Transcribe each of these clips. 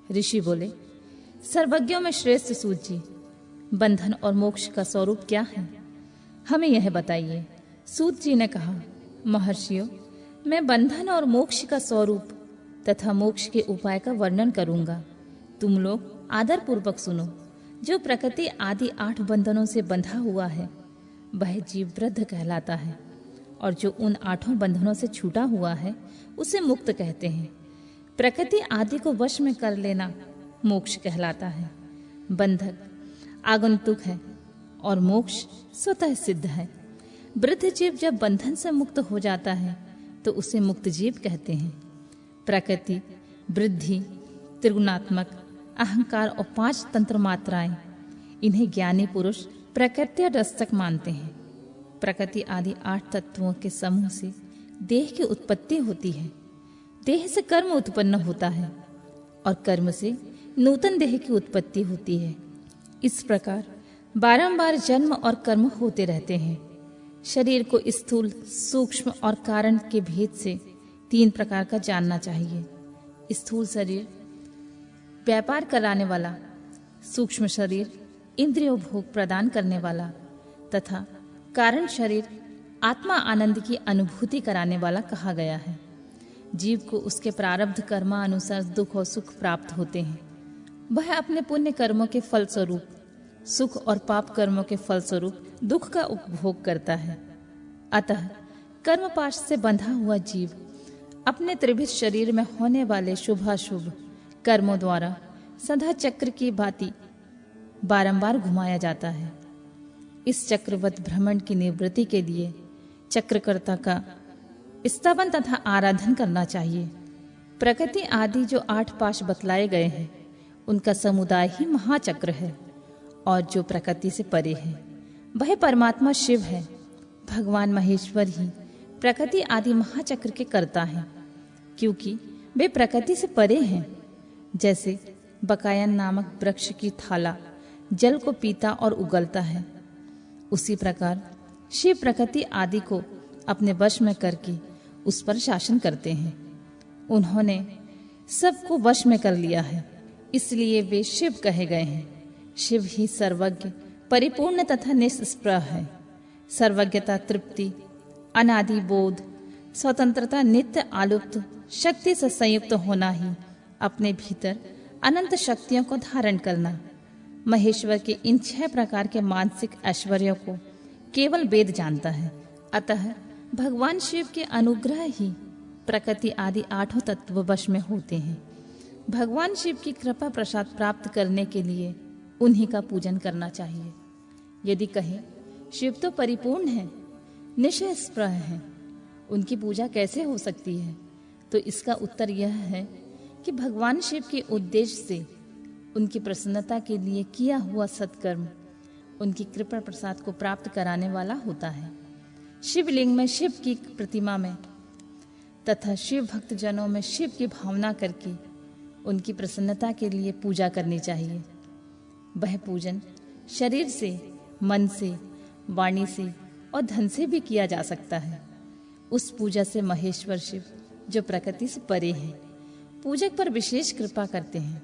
ऋषि बोले, सर्वज्ञों में श्रेष्ठ सूत जी, बंधन और मोक्ष का स्वरूप क्या है, हमें यह बताइए। सूत जी ने कहा, महर्षियों, मैं बंधन और मोक्ष का स्वरूप तथा मोक्ष के उपाय का वर्णन करूंगा। तुम लोग आदर पूर्वक सुनो। जो प्रकृति आदि 8 बंधनों से बंधा हुआ है वह जीव वृद्ध कहलाता है, और जो उन 8 बंधनों से छूटा हुआ है उसे मुक्त कहते हैं। प्रकृति आदि को वश में कर लेना मोक्ष कहलाता है। बंधक आगंतुक है और मोक्ष स्वतः सिद्ध है। वृद्ध जीव जब बंधन से मुक्त हो जाता है तो उसे मुक्त जीव कहते हैं। प्रकृति, वृद्धि, त्रिगुणात्मक, अहंकार और 5 तंत्र मात्राएं, इन्हें ज्ञानी पुरुष प्रकृति रस्तक मानते हैं। प्रकृति आदि 8 तत्वों के समूह से देह की उत्पत्ति होती है। देह से कर्म उत्पन्न होता है और कर्म से नूतन देह की उत्पत्ति होती है। इस प्रकार बारंबार जन्म और कर्म होते रहते हैं। शरीर को स्थूल, सूक्ष्म और कारण के भेद से 3 प्रकार का जानना चाहिए। स्थूल शरीर व्यापार कराने वाला, सूक्ष्म शरीर इंद्रियों भोग प्रदान करने वाला तथा कारण शरीर आत्मा आनंद की अनुभूति कराने वाला कहा गया है। जीव को उसके प्रारब्ध कर्मानुसार दुख और सुख प्राप्त होते हैं। वह अपने पुण्य कर्मों के फलस्वरूप सुख और पाप कर्मों के फलस्वरूप दुख का उपभोग करता है। अतः कर्मपाश से बंधा हुआ जीव अपने त्रिभिद शरीर में होने वाले शुभाशुभ कर्मों द्वारा सदा चक्र की भांति बारंबार घुमाया जाता है। इस चक्रवत भ्रमण की निवृत्ति के लिए चक्रकर्ता का स्तवन तथा आराधन करना चाहिए। प्रकृति आदि जो 8 पाश बतलाए गए हैं उनका समुदाय ही महाचक्र है, और जो प्रकृति से परे है वह परमात्मा शिव है। भगवान महेश्वर ही प्रकृति आदि महाचक्र के कर्ता हैं, क्योंकि वे प्रकृति से परे हैं। जैसे बकायन नामक वृक्ष की थाला जल को पीता और उगलता है, उसी प्रकार शिव प्रकृति आदि को अपने वश में करके उस पर शासन करते हैं। उन्होंने सबको वश में कर लिया है, इसलिए वे शिव कहे गए हैं। शिव ही सर्वज्ञ, परिपूर्ण तथा निष्प्रह है। सर्वज्ञता, तृप्ति, अनादि बोध, स्वतंत्रता, नित्य आलुप्त शक्ति से संयुक्त होना ही अपने भीतर अनंत शक्तियों को धारण करना। महेश्वर के इन 6 प्रकार के मानसिक ऐश्वर्यों को केवल वेद जानता है। अतः भगवान शिव के अनुग्रह ही प्रकृति आदि 8 तत्व वश में होते हैं। भगवान शिव की कृपा प्रसाद प्राप्त करने के लिए उन्हीं का पूजन करना चाहिए। यदि कहें शिव तो परिपूर्ण है, निष्प्रह है, उनकी पूजा कैसे हो सकती है, तो इसका उत्तर यह है कि भगवान शिव के उद्देश्य से उनकी प्रसन्नता के लिए किया हुआ सत्कर्म उनकी कृपा प्रसाद को प्राप्त कराने वाला होता है। शिवलिंग में शिव की प्रतिमा में तथा शिव भक्त जनों में शिव की भावना करके उनकी प्रसन्नता के लिए पूजा करनी चाहिए। वह पूजन शरीर से, मन से, वाणी से और धन से भी किया जा सकता है। उस पूजा से महेश्वर शिव जो प्रकृति से परे है पूजक पर विशेष कृपा करते हैं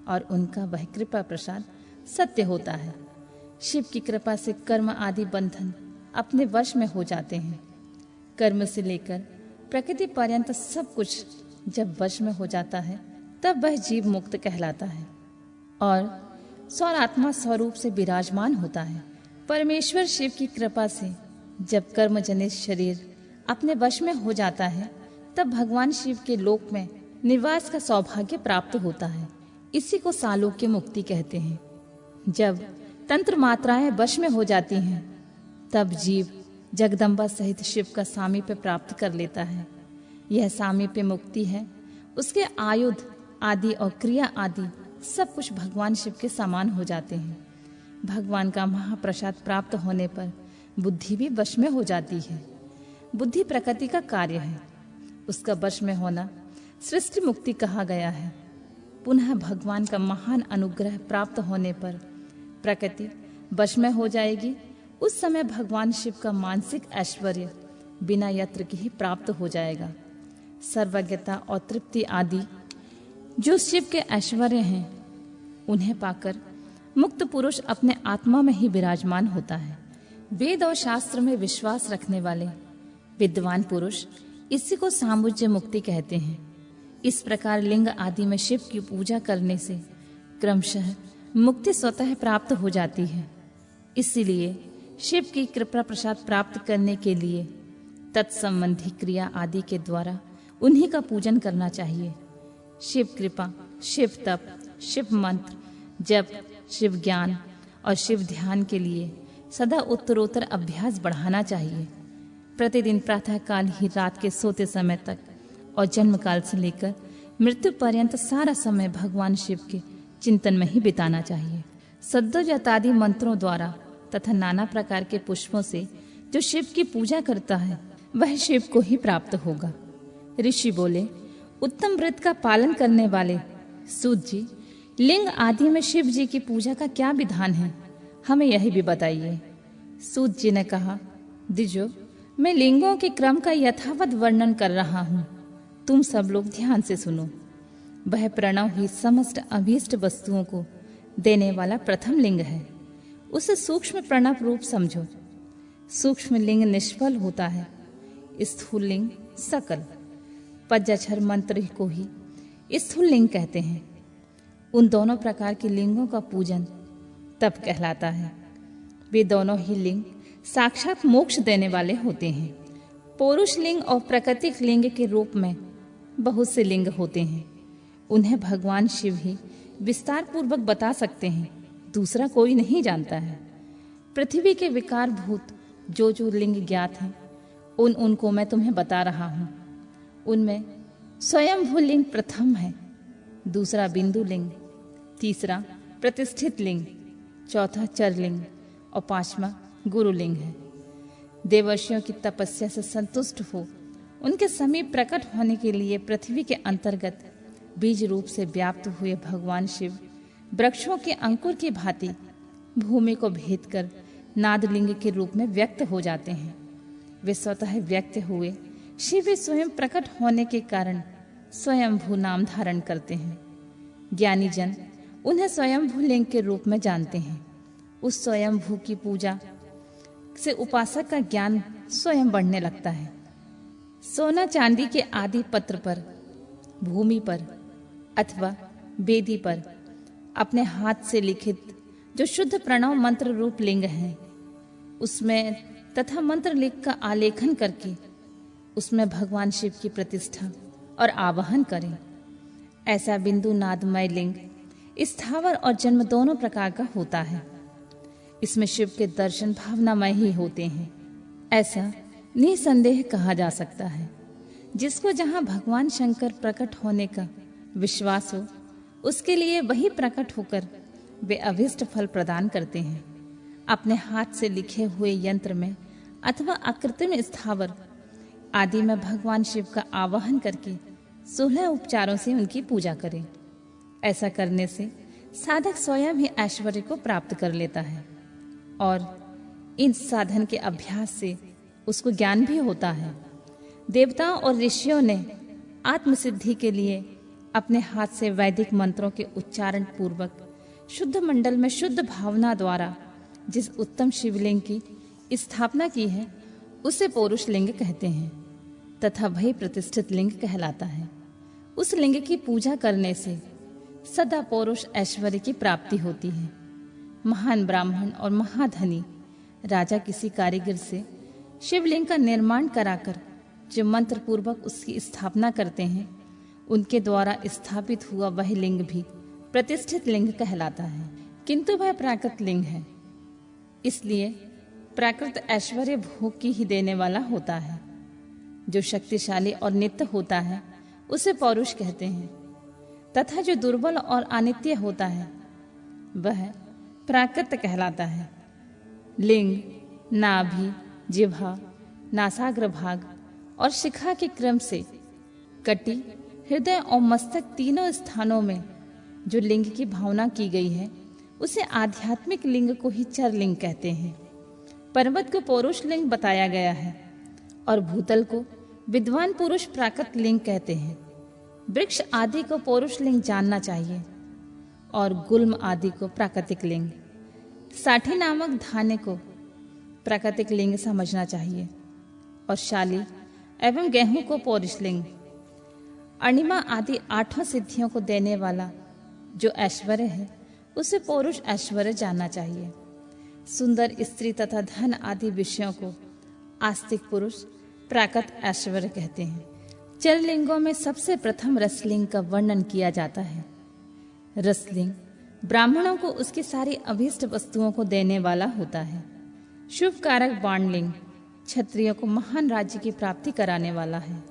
और उनका वह कृपा प्रसाद सत्य होता है। शिव की कृपा से कर्म आदि बंधन अपने वश में हो जाते हैं। कर्म से लेकर प्रकृति पर्यंत सब कुछ जब वश में हो जाता है तब वह जीव मुक्त कहलाता है और स्वरात्मा स्वरूप से विराजमान होता है। परमेश्वर शिव की कृपा से जब कर्म जनित शरीर अपने वश में हो जाता है तब भगवान शिव के लोक में निवास का सौभाग्य प्राप्त होता है। इसी को सालोक्य मुक्ति कहते हैं। जब तंत्र मात्राएं वश में हो जाती हैं तब जीव जगदम्बा सहित शिव का सामीप्य प्राप्त कर लेता है। यह सामीप्य मुक्ति है। उसके आयुध आदि और क्रिया आदि सब कुछ भगवान शिव के समान हो जाते हैं। भगवान का महाप्रसाद प्राप्त होने पर बुद्धि भी वश में हो जाती है। बुद्धि प्रकृति का कार्य है, उसका वश में होना सृष्टि मुक्ति कहा गया है। पुनः भगवान का महान अनुग्रह प्राप्त होने पर प्रकृति वश में हो जाएगी। उस समय भगवान शिव का मानसिक ऐश्वर्य बिना यत्न के ही प्राप्त हो जाएगा। सर्वज्ञता और तृप्ति आदि जो शिव के ऐश्वर्य हैं, उन्हें पाकर मुक्त पुरुष अपने आत्मा में ही विराजमान होता है। वेद और शास्त्र में विश्वास रखने वाले विद्वान पुरुष इसी को सामुज्य मुक्ति कहते हैं। इस प्रकार लिंग आदि में शिव की पूजा करने से क्रमशः मुक्ति स्वतः प्राप्त हो जाती है। इसीलिए शिव की कृपा प्रसाद प्राप्त करने के लिए तत्संबंधी क्रिया आदि के द्वारा उन्हीं का पूजन करना चाहिए। शिव कृपा, शिव तप, शिव मंत्र, जप, शिव ज्ञान और शिव ध्यान के लिए सदा उत्तरोत्तर अभ्यास बढ़ाना चाहिए। प्रतिदिन प्रातः काल ही रात के सोते समय तक और जन्म काल से लेकर मृत्यु पर्यंत सारा समय भगवान शिव के चिंतन में ही बिताना चाहिए। सद्योजातादि मंत्रों द्वारा तथा नाना प्रकार के पुष्पों से जो शिव की पूजा करता है वह शिव को ही प्राप्त होगा। ऋषि बोले, उत्तम व्रत का पालन करने वाले सूत जी, लिंग आदि में शिव जी की पूजा का क्या विधान है, हमें यही भी बताइए। सूत जी ने कहा, द्विजो, मैं लिंगों के क्रम का यथावत वर्णन कर रहा हूँ, तुम सब लोग ध्यान से सुनो। वह प्रणव ही समस्त अभीष्ट वस्तुओं को देने वाला प्रथम लिंग है। उसे सूक्ष्म प्रणव रूप समझो। सूक्ष्म लिंग निष्फल होता है, स्थूल लिंग सकल। पंचाक्षर मंत्र को ही स्थूल लिंग कहते हैं। उन दोनों प्रकार के लिंगों का पूजन तप कहलाता है। वे दोनों ही लिंग साक्षात मोक्ष देने वाले होते हैं। पौरुष लिंग और प्राकृतिक लिंग के रूप में बहुत से लिंग होते हैं। उन्हें भगवान शिव ही विस्तार पूर्वक बता सकते हैं, दूसरा कोई नहीं जानता है। पृथ्वी के विकार भूत जो जो लिंग ज्ञात हैं उनको मैं तुम्हें बता रहा हूँ। उनमें स्वयंभू लिंग प्रथम है, दूसरा बिंदु लिंग, तीसरा प्रतिष्ठित लिंग, चौथा चर लिंग और पांचवा गुरु लिंग है। देवर्षियों की तपस्या से संतुष्ट हो उनके समीप प्रकट होने के लिए पृथ्वी के अंतर्गत बीज रूप से व्याप्त हुए भगवान शिव वृक्षों के अंकुर की भांति भूमि को भेद कर नादलिंग के रूप में व्यक्त हो जाते हैं। वे स्वतः व्यक्त हुए शिव स्वयं प्रकट होने के कारण स्वयंभू नाम धारण करते हैं। ज्ञानी जन उन्हें स्वयंभू लिंग के रूप में जानते हैं। उस स्वयंभू की पूजा से उपासक का ज्ञान स्वयं बढ़ने लगता है। सोना चांदी के आदि पत्र पर, भूमि पर अथवा वेदी पर अपने हाथ से लिखित जो शुद्ध प्रणव मंत्र रूप लिंग है, उसमें तथा मंत्र लिख का आलेखन करके उसमें भगवान शिव की प्रतिष्ठा और आवाहन करें। ऐसा बिंदु नादमय लिंग स्थावर और जन्म दोनों प्रकार का होता है। इसमें शिव के दर्शन भावनामय ही होते हैं, ऐसा निसंदेह कहा जा सकता है। जिसको जहां भगवान शंकर प्रकट होने का विश्वास हो, उसके लिए वही प्रकट होकर वे अभीष्ट फल प्रदान करते हैं। अपने हाथ से लिखे हुए यंत्र में अथवा अकृत्रिम स्थावर आदि में भगवान शिव का आवाहन करके 16 उपचारों से उनकी पूजा करें। ऐसा करने से साधक स्वयं ही ऐश्वर्य को प्राप्त कर लेता है और इन साधन के अभ्यास से उसको ज्ञान भी होता है। देवताओं और ऋषियों ने आत्मसिद्धि के लिए अपने हाथ से वैदिक मंत्रों के उच्चारण पूर्वक शुद्ध मंडल में शुद्ध भावना द्वारा जिस उत्तम शिवलिंग की स्थापना की है उसे पौरुष लिंग कहते हैं तथा वही प्रतिष्ठित लिंग कहलाता है। उस लिंग की पूजा करने से सदा पौरुष ऐश्वर्य की प्राप्ति होती है। महान ब्राह्मण और महाधनी राजा किसी कारीगर से शिवलिंग का निर्माण कराकर जो मंत्र पूर्वक उसकी स्थापना करते हैं, उनके द्वारा स्थापित हुआ वह लिंग भी प्रतिष्ठित लिंग कहलाता है। किंतु वह प्राकृत लिंग है, इसलिए प्राकृत ऐश्वर्य भोग की ही देने वाला होता है। जो शक्तिशाली और नित्य होता है उसे पौरुष कहते हैं तथा जो दुर्बल और अनित्य होता है वह प्राकृत कहलाता है। लिंग, नाभि, जिह्वा, नासाग्र भाग और शिखा के क्रम से कटी, हृदय और मस्तक तीनों स्थानों में जो लिंग की भावना की गई है उसे आध्यात्मिक लिंग को ही चर लिंग कहते हैं। पर्वत को पौरुष लिंग बताया गया है और भूतल को विद्वान पुरुष प्राकृत लिंग कहते हैं। वृक्ष आदि को पौरुष लिंग जानना चाहिए और गुल्म आदि को प्राकृतिक लिंग, साठी नामक धान्य को प्राकृतिक लिंग समझना चाहिए और शाली एवं गेहूं को पौरुष लिंग। अणिमा आदि 8 सिद्धियों को देने वाला जो ऐश्वर्य है उसे पौरुष ऐश्वर्य जानना चाहिए। सुंदर स्त्री तथा धन आदि विषयों को आस्तिक पुरुष प्राकृत ऐश्वर्य कहते हैं। चरलिंगों में सबसे प्रथम रसलिंग का वर्णन किया जाता है। रसलिंग ब्राह्मणों को उसकी सारी अभीष्ट वस्तुओं को देने वाला होता है। शुभ कारक बाणलिंग क्षत्रियों को महान राज्य की प्राप्ति कराने वाला है।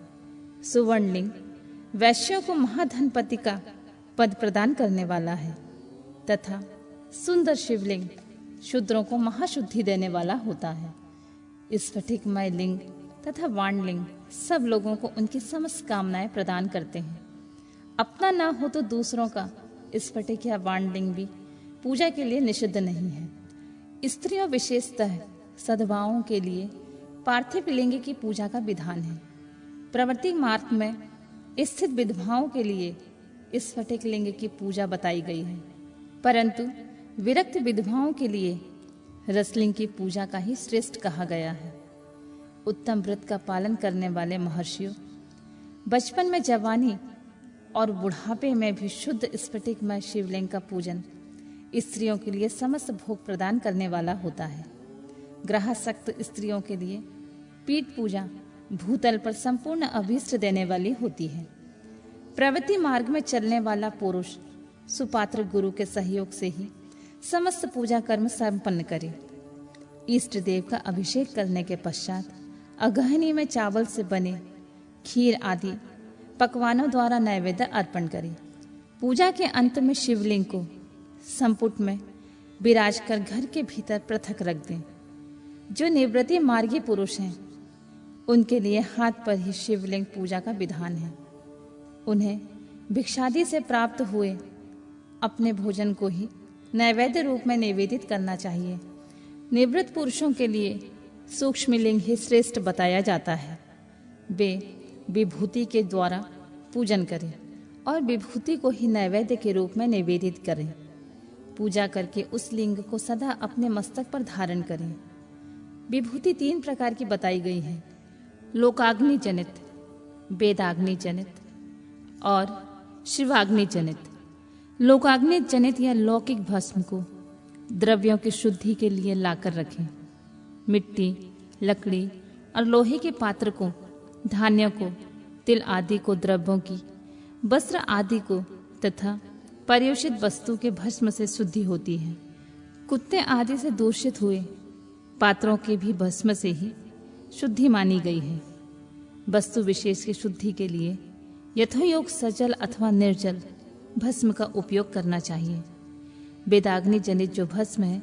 सुवर्णलिंग वैश्यों को महाधनपति का पद प्रदान करने वाला है तथा सुंदर शिवलिंग शूद्रों को महाशुद्धि देने वाला होता है। स्फटिकमय लिंग तथा वाणलिंग सब लोगों को उनकी समस्त कामनाएं प्रदान करते हैं। अपना ना हो तो दूसरों का स्फटिक या वाणलिंग भी पूजा के लिए निषिद्ध नहीं है। स्त्रियों विशेषतः सद्भावों के लिए पार्थिव लिंग की पूजा का विधान है। प्रवृत्ति मार्ग में स्थित विधवाओं के लिए स्फटिक लिंग की पूजा बताई गई है, परंतु विरक्त विधवाओं के लिए रसलिंग की पूजा का ही श्रेष्ठ कहा गया है। उत्तम व्रत का पालन करने वाले महर्षियों बचपन में, जवानी और बुढ़ापे में भी शुद्ध स्फटिकमय शिवलिंग का पूजन स्त्रियों के लिए समस्त भोग प्रदान करने वाला होता है। ग्रहासक्त स्त्रियों के लिए पीठ पूजा भूतल पर संपूर्ण अभीष्ट देने वाली होती है। प्रवृत्ति मार्ग में चलने वाला पुरुष सुपात्र गुरु के सहयोग से ही समस्त पूजा कर्म संपन्न करे। इष्ट देव का अभिषेक करने के पश्चात अगहनी में चावल से बने खीर आदि पकवानों द्वारा नैवेद्य अर्पण करे। पूजा के अंत में शिवलिंग को संपुट में विराज कर घर के भीतर पृथक रख दें। जो निवृत्ति मार्गी पुरुष हैं उनके लिए हाथ पर ही शिवलिंग पूजा का विधान है। उन्हें भिक्षादि से प्राप्त हुए अपने भोजन को ही नैवेद्य रूप में निवेदित करना चाहिए। निवृत्त पुरुषों के लिए सूक्ष्म लिंग ही श्रेष्ठ बताया जाता है। वे विभूति के द्वारा पूजन करें और विभूति को ही नैवेद्य के रूप में निवेदित करें। पूजा करके उस लिंग को सदा अपने मस्तक पर धारण करें। विभूति 3 प्रकार की बताई गई है: लोकाग्नि जनित, वेदाग्नि जनित और शिवाग्नि जनित। लोकाग्नि जनित या लौकिक भस्म को द्रव्यों की शुद्धि के लिए लाकर रखें। मिट्टी, लकड़ी और लोहे के पात्र को, धान्यों को, तिल आदि को द्रव्यों की, वस्त्र आदि को तथा पर्युषित वस्तु के भस्म से शुद्धि होती है। कुत्ते आदि से दूषित हुए पात्रों के भी भस्म से ही शुद्धि मानी गई है। वस्तु विशेष की शुद्धि के लिए यथोयोग सजल अथवा निर्जल भस्म का उपयोग करना चाहिए। वेदाग्नि जनित जो भस्म है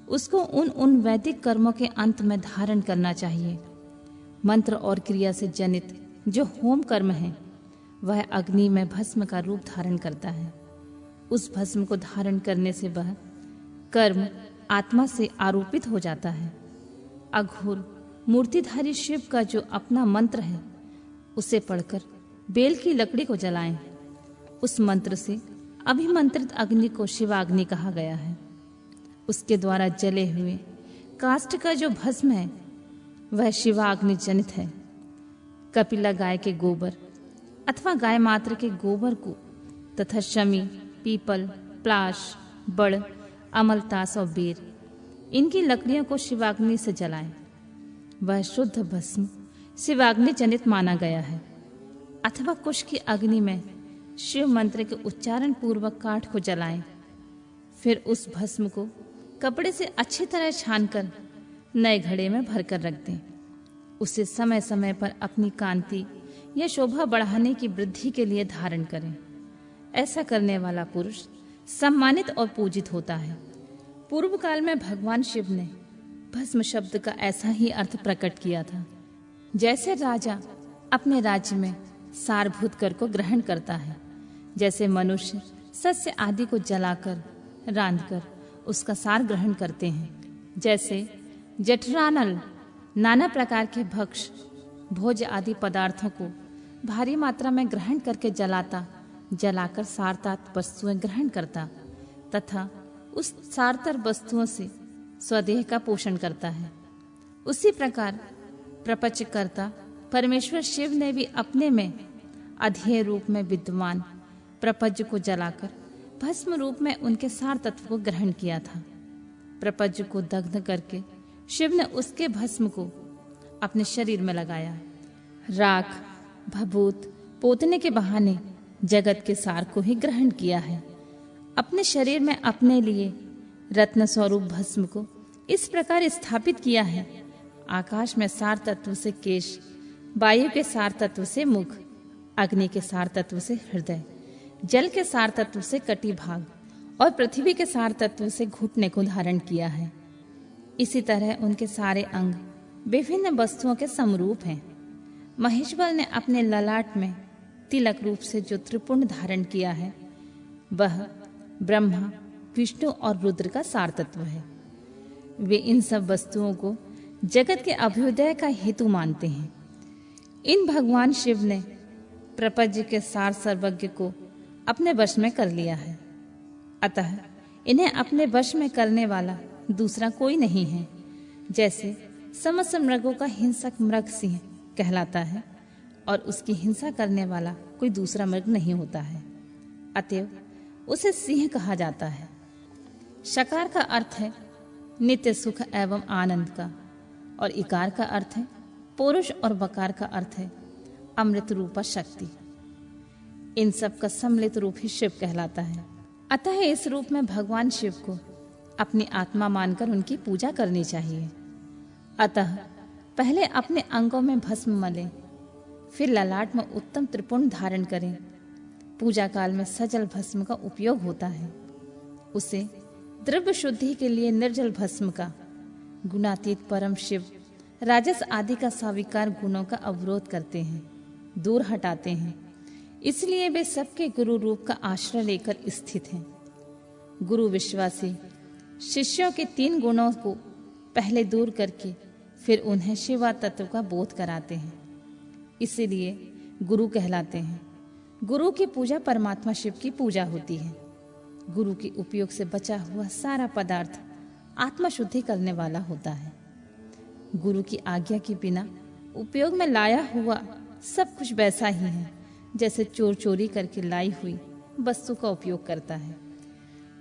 उसको उन वैदिक कर्मों के अंत में धारण करना चाहिए। मंत्र और क्रिया से जनित जो होम कर्म है वह अग्नि में भस्म का रूप धारण करता है। उस भस्म को धारण करने से वह कर्म आत्मा से आरोपित हो जाता है। अघोर मूर्तिधारी शिव का जो अपना मंत्र है उसे पढ़कर बेल की लकड़ी को जलाएं। उस मंत्र से अभिमंत्रित अग्नि को शिवाग्नि कहा गया है। उसके द्वारा जले हुए काष्ठ का जो भस्म है वह शिवाग्नि जनित है। कपिला गाय के गोबर अथवा गाय मात्र के गोबर को तथा शमी, पीपल, प्लाश, बड़, अमलतास और बेर, इनकी लकड़ियों को शिवाग्नि से जलाएं। वह शुद्ध भस्म शिवाग्नि जनित माना गया है। अथवा कुश की अग्नि में शिव मंत्र के उच्चारण पूर्वक काठ को जलाएं। फिर उस भस्म को कपड़े से अच्छी तरह छानकर नए घड़े में भरकर रख दें। उसे समय समय पर अपनी कांति या शोभा बढ़ाने की वृद्धि के लिए धारण करें। ऐसा करने वाला पुरुष सम्मानित और पूजित होता है। पूर्व काल में भगवान शिव ने भस्म शब्द का ऐसा ही अर्थ प्रकट किया था। जैसे राजा अपने राज्य में सारभूत कर को ग्रहण करता है, जैसे मनुष्य सस्य आदि को जलाकर रांधकर उसका सार ग्रहण करते हैं, जैसे जठरानल नाना प्रकार के भक्ष भोज आदि पदार्थों को भारी मात्रा में ग्रहण करके जलाकर सारतात वस्तुएं ग्रहण करता तथा उस सारतर वस्तुओं से स्वदेह का पोषण करता है। उसी प्रकार प्रपंच करता परमेश्वर शिव ने भी अपने में अध्यय रूप में विद्यमान प्रपंच को जलाकर भस्म रूप में उनके सार तत्व को ग्रहण किया था। प्रपंच को दग्ध करके शिव ने उसके भस्म को अपने शरीर में लगाया। राख भभूत पोतने के बहाने जगत के सार को ही ग्रहण किया है। अपने शरीर में अपने लिए रत्न स्वरूप भस्म को इस प्रकार स्थापित किया है। आकाश में सार तत्व से केश, वायु के सार तत्व से मुख, अग्नि के सार तत्व से हृदय, जल के सार तत्व से कटिभाग और पृथ्वी के सार तत्व से घुटने को धारण किया है। इसी तरह उनके सारे अंग विभिन्न वस्तुओं के समरूप हैं। महेश्वर ने अपने ललाट में तिलक रूप से जो त्रिपुंड धारण किया है वह ब्रह्मा, विष्णु और रुद्र का सार तत्व है। वे इन सब वस्तुओं को जगत के अभ्युदय का हेतु मानते हैं। इन भगवान शिव ने प्रपंच के सार सर्वज्ञ को अपने वश में कर लिया है। अतः इन्हें अपने वश में करने वाला दूसरा कोई नहीं है। जैसे समस्त मृगों का हिंसक मृग सिंह कहलाता है और उसकी हिंसा करने वाला कोई दूसरा मृग नहीं होता है, अतएव उसे सिंह कहा जाता है। शकार का अर्थ है नित्य सुख एवं आनंद का, और इकार का अर्थ है पुरुष, और बकार का अर्थ है अमृत रूपा शक्ति। इन सब का सम्मिलित रूप ही शिव कहलाता है। अतः इस रूप में भगवान शिव को अपनी आत्मा मानकर उनकी पूजा करनी चाहिए। अतः पहले अपने अंगों में भस्म मलें, फिर ललाट में उत्तम त्रिपुंड धारण करें। पूजा काल में सजल भस्म का उपयोग होता है। उसे द्रव्य शुद्धि के लिए निर्जल भस्म का गुणातीत परम शिव राजस आदि का साविकार गुणों का अवरोध करते हैं, दूर हटाते हैं। इसलिए वे सबके गुरु रूप का आश्रय लेकर स्थित हैं। गुरु विश्वासी शिष्यों के 3 गुणों को पहले दूर करके फिर उन्हें शिवा तत्व का बोध कराते हैं। इसीलिए गुरु कहलाते हैं। गुरु की पूजा परमात्मा शिव की पूजा होती है। गुरु के उपयोग से बचा हुआ सारा पदार्थ आत्मा शुद्धि करने वाला होता है। गुरु की आज्ञा के बिना उपयोग में लाया हुआ सब कुछ वैसा ही है जैसे चोर चोरी करके लाई हुई वस्तु का उपयोग करता है।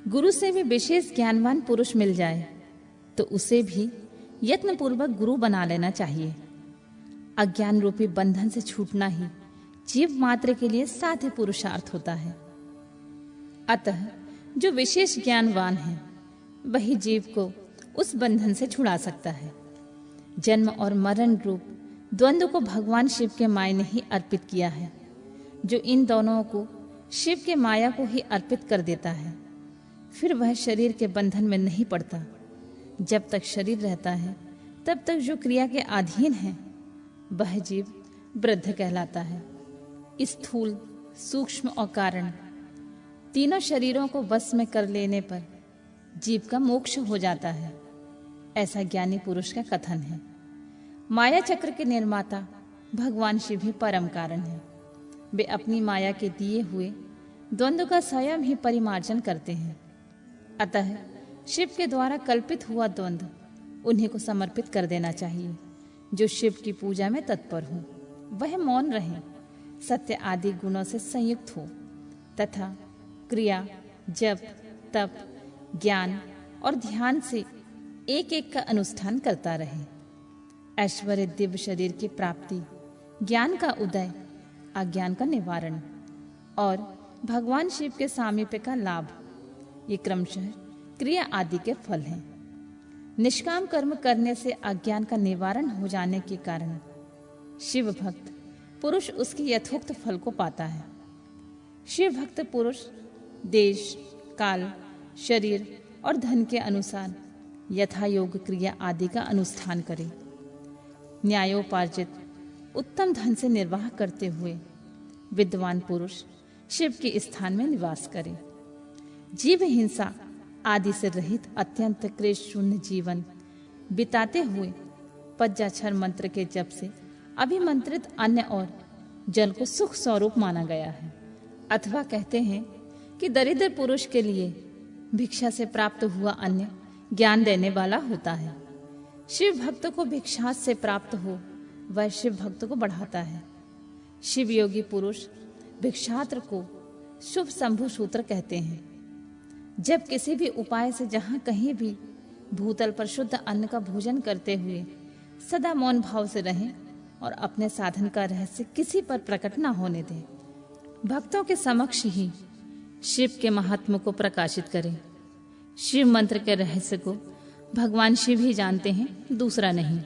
गुरु से भी विशेष ज्ञानवान पुरुष मिल जाए तो उसे भी यत्नपूर्वक गुरु बना लेना चाहिए। अज्ञान रूपी बंधन से छूटना ही जीव मात्र के लिए साध्य पुरुषार्थ होता है। अतः जो विशेष ज्ञानवान है वही जीव को उस बंधन से छुड़ा सकता है। जन्म और मरण रूप द्वंद्व को भगवान शिव के माया ने ही अर्पित किया है। जो इन दोनों को शिव के माया को ही अर्पित कर देता है फिर वह शरीर के बंधन में नहीं पड़ता। जब तक शरीर रहता है तब तक जो क्रिया के अधीन है वह जीव वृद्ध कहलाता है। स्थूल, सूक्ष्म और कारण तीनों शरीरों को वश में कर लेने पर जीव का मोक्ष हो जाता है, ऐसा ज्ञानी पुरुष का कथन है। माया चक्र के निर्माता भगवान शिव ही परम कारण है। वे अपनी माया के दिए हुए द्वंद्व का स्वयं ही परिमार्जन करते हैं। अतः शिव के द्वारा कल्पित हुआ द्वंद्व उन्हीं को समर्पित कर देना चाहिए। जो शिव की पूजा में तत्पर हो वह मौन रहे, सत्य आदि गुणों से संयुक्त हो तथा क्रिया, जप, तप, ज्ञान और ध्यान से एक एक का अनुष्ठान करता रहे। ऐश्वर्य दिव्य शरीर की प्राप्ति, ज्ञान का उदय, अज्ञान का निवारण और भगवान शिव के सामीप्य का लाभ, ये क्रमशः क्रिया आदि के फल हैं। निष्काम कर्म करने से अज्ञान का निवारण हो जाने के कारण शिव भक्त पुरुष उसके यथोक्त फल को पाता है। शिव भक्त पुरुष देश, काल, शरीर और धन के अनुसार यथा योग क्रिया आदि का अनुष्ठान करे। न्यायोपार्जित उत्तम धन से निर्वाह करते हुए विद्वान पुरुष शिव के स्थान में निवास करे। जीव हिंसा आदि से रहित अत्यंत क्लेश शून्य जीवन बिताते हुए पज्जाक्षर मंत्र के जप से अभिमंत्रित अन्य और जल को सुख स्वरूप माना गया है। अथवा कहते हैं कि दरिद्र पुरुष के लिए भिक्षा से प्राप्त हुआ अन्न ज्ञान देने वाला होता है। शिव भक्त को भिक्षा से प्राप्त हो वह शिव भक्त को बढ़ाता है। शिव योगी पुरुष भिक्षात्र को शुभ शंभु सूत्र कहते हैं। जब किसी भी उपाय से जहां कहीं भी भूतल पर शुद्ध अन्न का भोजन करते हुए सदा मौन भाव से रहें और अपने साधन का रहस्य किसी पर प्रकट न होने दें। भक्तों के समक्ष ही शिव के महात्म्य को प्रकाशित करें। शिव मंत्र के रहस्य को भगवान शिव ही जानते हैं, दूसरा नहीं।